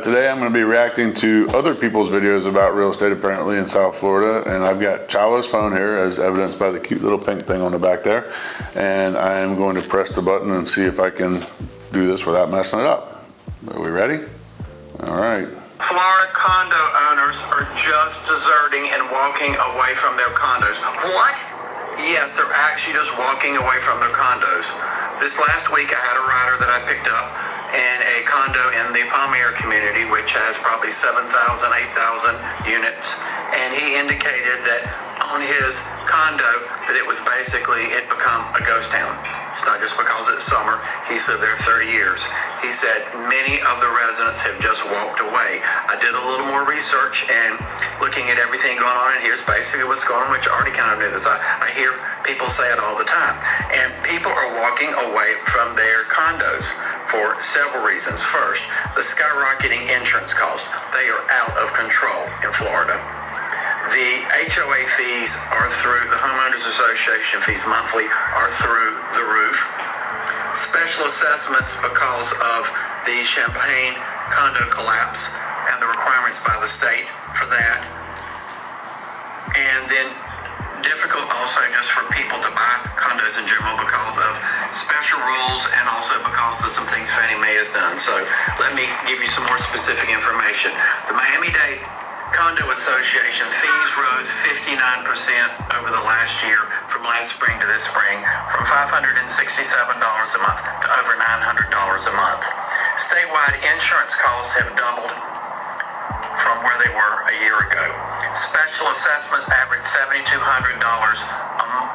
Today I'm going to be reacting to other people's videos about real estate apparently in South Florida, and I've got Chalo's phone here as evidenced by the cute little pink thing on the back there, and I am going to press the button and see if I can do this without messing it up. Are we ready? All right. Florida condo owners are just deserting and walking away from their condos. What? Yes, they're actually just walking away from their condos. This last week I had a rider that I picked up in a condo in the Palmyra community, which has probably 7,000, 8,000 units. And he indicated that on his condo that it was basically, it become a ghost town. It's not just because it's summer. He's lived there 30 years. He said many of the residents have just walked away. I did a little more research and looking at everything going on, and here's basically what's going on, which I already kind of knew this. I hear people say it all the time. And people are walking away from their condos for several reasons. First, the skyrocketing insurance costs. They are out of control in Florida. The HOA fees are through, the Homeowners Association fees monthly are through the roof. Special assessments because of the Champaign condo collapse and the requirements by the state for that. And then difficult also just for people to buy condos in general because of special rules and also because of some things Fannie Mae has done. So let me give you some more specific information. The Miami-Dade Condo Association fees rose 59% over the last year from last spring to this spring, from $567 a month to over $900 a month. Statewide insurance costs have doubled from where they were a year ago. Special assessments average $7,200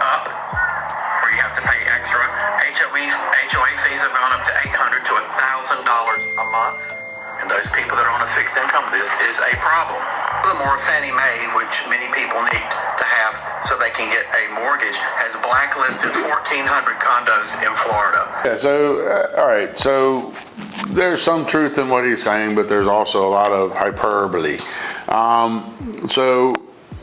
up, where you have to pay extra. HOA fees have gone up to $800 to $1,000 a month. And those people that are on a fixed income, this is a problem. Furthermore, Fannie Mae, which many people need to have so they can get a mortgage, has blacklisted 1,400 condos in Florida. Yeah, so, all right, so there's some truth in what he's saying, but there's also a lot of hyperbole.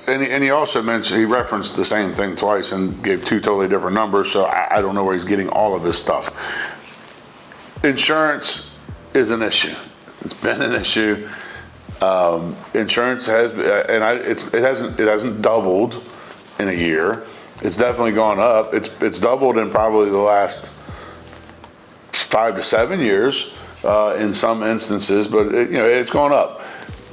And he also mentioned, he referenced the same thing twice and gave two totally different numbers, so I don't know where he's getting all of this stuff. Insurance is an issue. It's been an issue. Insurance has, and it hasn't doubled in a year. It's definitely gone up. It's doubled in probably the last 5 to 7 years in some instances, but it's gone up.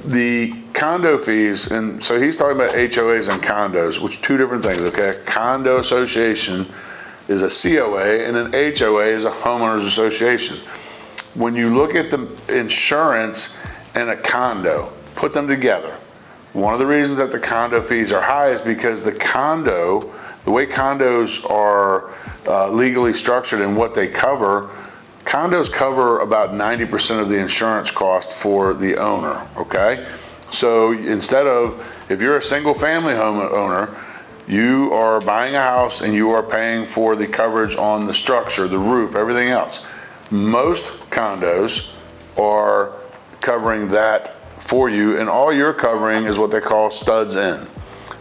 The condo fees, and so he's talking about HOAs and condos, which are two different things. Okay, a condo association is a COA, and an HOA is a homeowners association. When you look at the insurance and a condo, put them together. One of the reasons that the condo fees are high is because the way condos are legally structured and what they cover, condos cover about 90% of the insurance cost for the owner, okay? So instead of, if you're a single family home owner, you are buying a house and you are paying for the coverage on the structure, the roof, everything else. Most condos are covering that for you, and all you're covering is what they call studs in,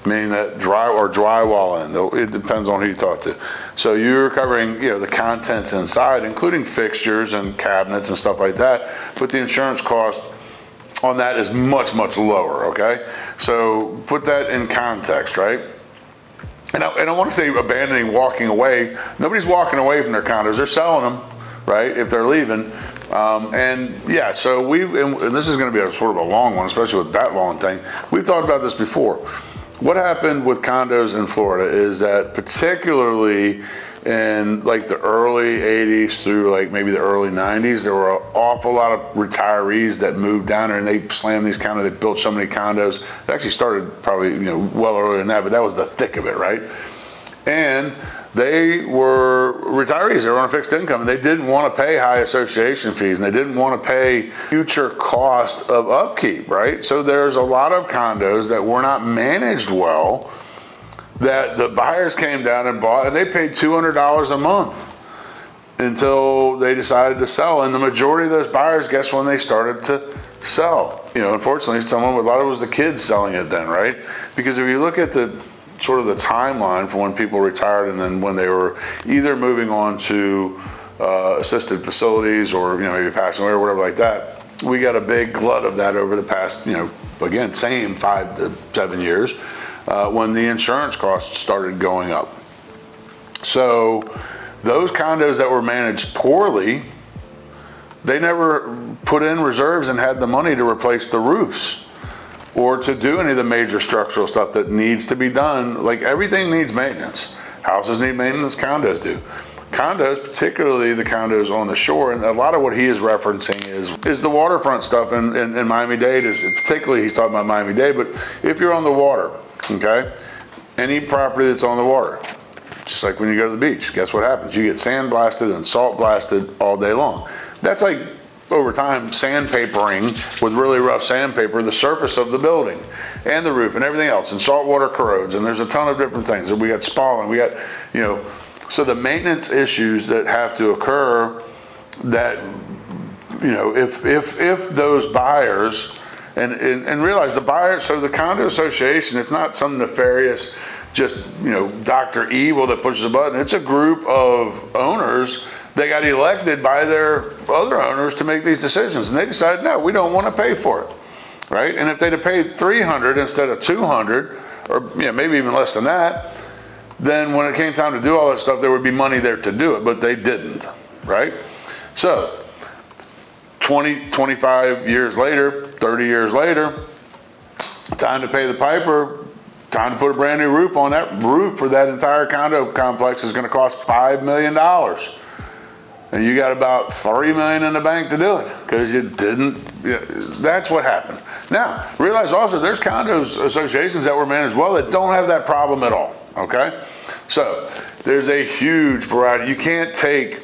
meaning that drywall in. It depends on who you talk to. So you're covering, the contents inside, including fixtures and cabinets and stuff like that. But the insurance cost on that is much, much lower. Okay, so put that in context, right? And I want to say abandoning walking away. Nobody's walking away from their condos. They're selling them, right, if they're leaving. And yeah, so and this is going to be a sort of a long one, especially with that long thing. We've talked about this before. What happened with condos in Florida is that, particularly in like the early 80s through like maybe the early 90s, there were an awful lot of retirees that moved down there and they slammed these condos. They built so many condos. It actually started probably well earlier than that, but that was the thick of it, right? And they were retirees. They were on a fixed income, and they didn't want to pay high association fees, and they didn't want to pay future cost of upkeep, right? So there's a lot of condos that were not managed well that the buyers came down and bought, and they paid $200 a month until they decided to sell. And the majority of those buyers, guess when they started to sell? Unfortunately, a lot of it was the kids selling it then, right? Because if you look at the sort of the timeline for when people retired and then when they were either moving on to assisted facilities or maybe passing away or whatever like that, we got a big glut of that over the past, again, same 5 to 7 years, when the insurance costs started going up. So those condos that were managed poorly, they never put in reserves and had the money to replace the roofs or to do any of the major structural stuff that needs to be done. Like, everything needs maintenance. Houses need maintenance, condos do. Condos, particularly the condos on the shore, and a lot of what he is referencing is the waterfront stuff in Miami-Dade. Particularly, he's talking about Miami-Dade, but if you're on the water, okay, any property that's on the water, just like when you go to the beach, guess what happens? You get sand blasted and salt blasted all day long. That's like, over time, sandpapering with really rough sandpaper, the surface of the building and the roof and everything else, and salt water corrodes, and there's a ton of different things. And we got spalling, we got, so the maintenance issues that have to occur, that, if those buyers, and realize the buyer, so the condo association, it's not some nefarious, just, Dr. Evil that pushes a button. It's a group of owners that got elected by their other owners to make these decisions. And they decided, no, we don't want to pay for it, right? And if they'd have paid $300 instead of $200, or maybe even less than that, then when it came time to do all that stuff, there would be money there to do it, but they didn't, right? So 20, 25 years later, 30 years later, time to pay the piper, time to put a brand new roof on. That roof for that entire condo complex is going to cost $5 million. And you got about $3 million in the bank to do it because you didn't. That's what happened. Now, realize also there's condos associations that were managed well that don't have that problem at all. Okay, so there's a huge variety. You can't take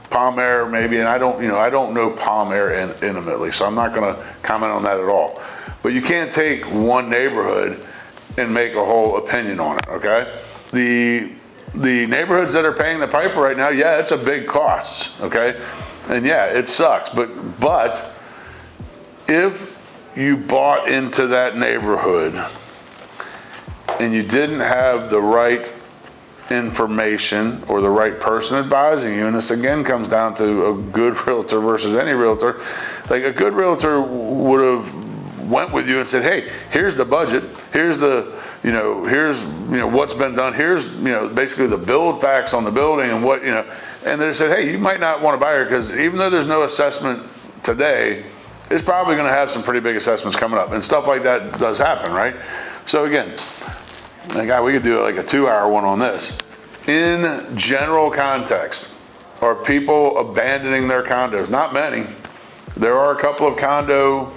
Palm Air maybe, and I don't know Palm Air intimately, so I'm not going to comment on that at all. But you can't take one neighborhood and make a whole opinion on it. Okay, the neighborhoods that are paying the piper right now, yeah, it's a big cost, okay? And yeah, it sucks, but if you bought into that neighborhood and you didn't have the right information or the right person advising you, and this again comes down to a good realtor versus any realtor, like a good realtor would have went with you and said, hey, here's the budget, here's the, here's what's been done, here's basically the build facts on the building and what, and they said, hey, you might not want to buy her because even though there's no assessment today, it's probably going to have some pretty big assessments coming up, and stuff like that does happen, right? So again, we could do like a 2-hour one on this. In general context, are people abandoning their condos? Not many. There are a couple of condo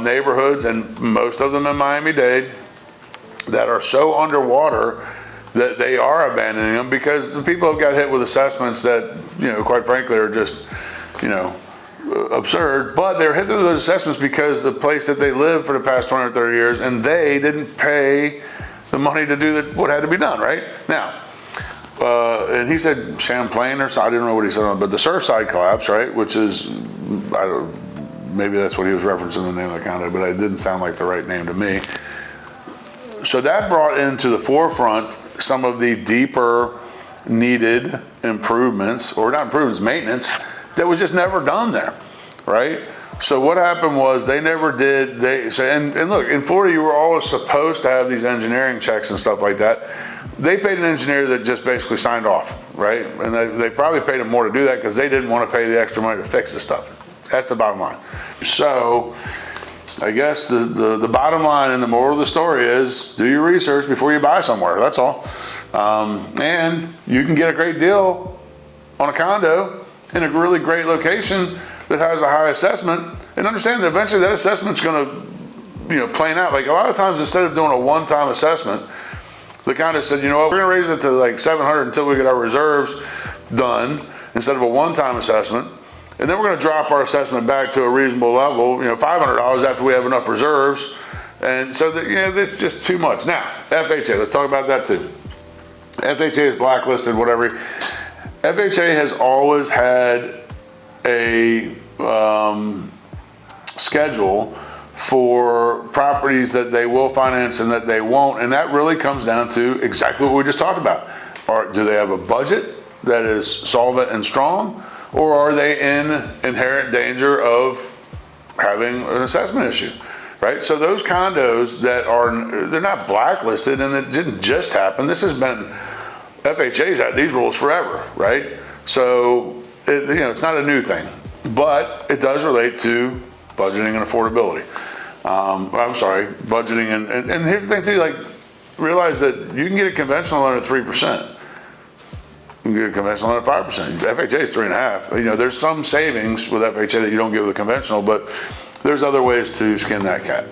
neighborhoods, and most of them in Miami-Dade, that are so underwater that they are abandoning them because the people have got hit with assessments that, quite frankly, are just, absurd. But they're hit with those assessments because the place that they lived for the past 20 or 30 years, and they didn't pay the money to do what had to be done, right? Now, and he said Champlain or something, I didn't know what he said, but the Surfside collapse, right, which is, maybe that's what he was referencing the name of the condo, but it didn't sound like the right name to me. So that brought into the forefront some of the deeper needed improvements, or not improvements, maintenance, that was just never done there, right? So what happened was they never did, and look, in Florida you were always supposed to have these engineering checks and stuff like that. They paid an engineer that just basically signed off, right? And they probably paid him more to do that because they didn't want to pay the extra money to fix the stuff. That's the bottom line. So I guess the bottom line and the moral of the story is do your research before you buy somewhere. That's all. And you can get a great deal on a condo in a really great location that has a high assessment, and understand that eventually that assessment's going to, plan out. Like a lot of times, instead of doing a one-time assessment, the condo said, you know what, we're going to raise it to like 700 until we get our reserves done instead of a one-time assessment. And then we're going to drop our assessment back to a reasonable level, $500 after we have enough reserves. And so that, that's just too much. Now, FHA, let's talk about that too. FHA is blacklisted, whatever. FHA has always had a schedule for properties that they will finance and that they won't. And that really comes down to exactly what we just talked about. Do they have a budget that is solvent and strong? Or are they in inherent danger of having an assessment issue, right? So those condos that they're not blacklisted, and it didn't just happen. This has been, FHA's had these rules forever, right? So, it's not a new thing, but it does relate to budgeting and affordability. I'm sorry, budgeting and here's the thing too, like, realize that you can get a conventional loan at 3%. You can get a conventional loan at 5%. FHA is 3.5%. There's some savings with FHA that you don't get with a conventional, but there's other ways to skin that cat.